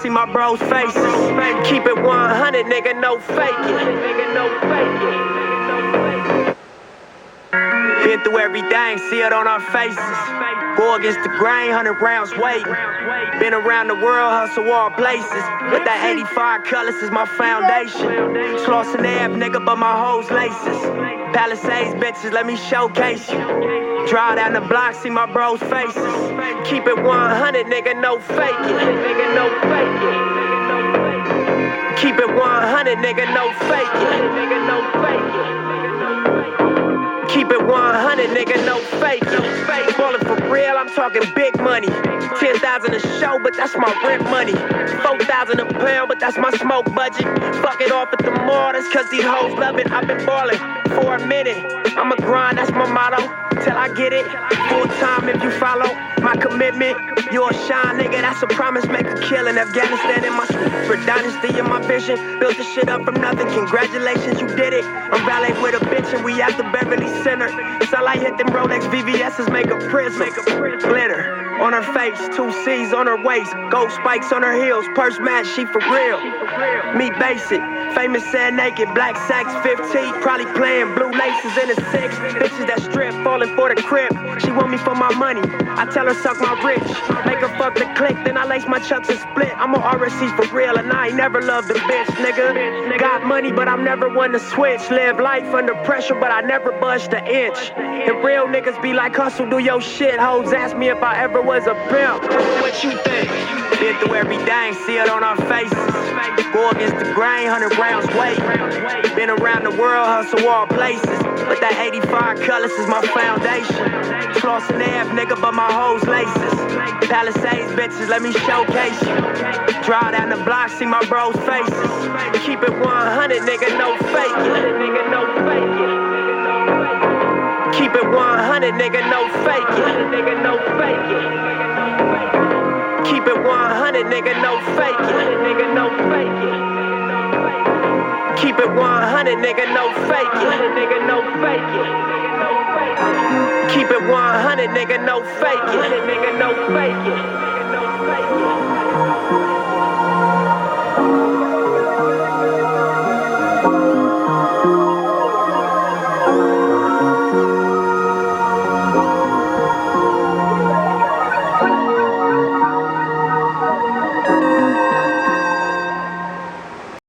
see my bros' faces. Keep it 100, nigga, no faking. Been through everything, see it on our faces. Go against the grain, 100 rounds waiting. Been around the world, hustle all places. But that 85 colors is my foundation. Slauson Ave, nigga, but my hoes laces. Palisades, bitches, let me showcase you. Drive down the block, see my bros' faces. Keep it 100, nigga, no faking. Keep it 100, nigga, no faking. Keep it 100, nigga, no faking. Ballin' for real, I'm talking big money. 10,000 a show, but that's my rent money. 4,000 a pound, but that's my smoke budget. Fuck it off at the mall, that's cause these hoes love it. I've been ballin' for a minute. I'ma grind, that's my motto. Till I get it. Full time if you follow my commitment. You'll shine, nigga, that's a promise. Make a kill in Afghanistan in my for dynasty in my vision. Built this shit up from nothing. Congratulations, you did it. I'm valet with a bitch and we at the Beverly Center. Sunlight hit them Rolex VVS's, make a prism. Glitter on her face, 2 C's on her waist, gold spikes on her heels, purse match, she for real. Me basic, famous and naked, black sacks 15, probably playing blue laces in a 6. Bitches that strip, falling for the crib. She want me for my money, I tell her suck my rich. Make her fuck the click, then I lace my chucks and split. I'm a RSC for real, and I ain't never loved a bitch, nigga. Got money, but I'm never one to switch. Live life under pressure, but I never budged an inch. And real niggas be like, hustle, do your shit. Hoes ask me if I ever was a pimp. What you think? Been through everything, see it on our faces. Go against the grain, 100 rounds waiting. Been around the world, hustle all places. But that 85 colors is my foundation. Slauson Ave, nigga, but my hoes laces. Palisades, bitches, let me showcase you. Drive down the block, see my bros' faces. Keep it 100, nigga, no faking. Keep it 100, nigga, no faking. Keep it 100, nigga, no faking. Keep it 100, nigga, no faking. Keep it 100, nigga, no faking.